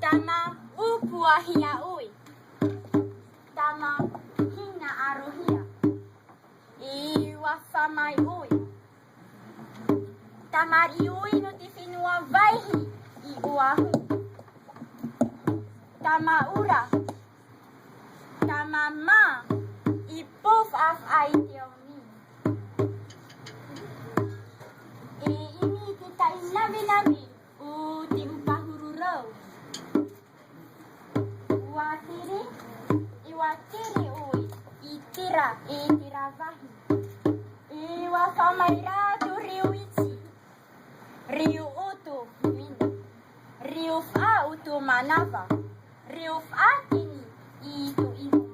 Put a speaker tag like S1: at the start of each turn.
S1: Tama upuahia ui. Tama hina aruhia. Iwasamai ui. Tamari ui no tifinua vaihi I uahu. Tama ura. Tama ma I puf af ai teoni. Ini kita inabi-nabi u timpahururau. Iwatiri ui, itira vahi. Iwafamaira tu riu ichi. Riu utu mina. Riu fa utu manava. Riu fa kini itu imu.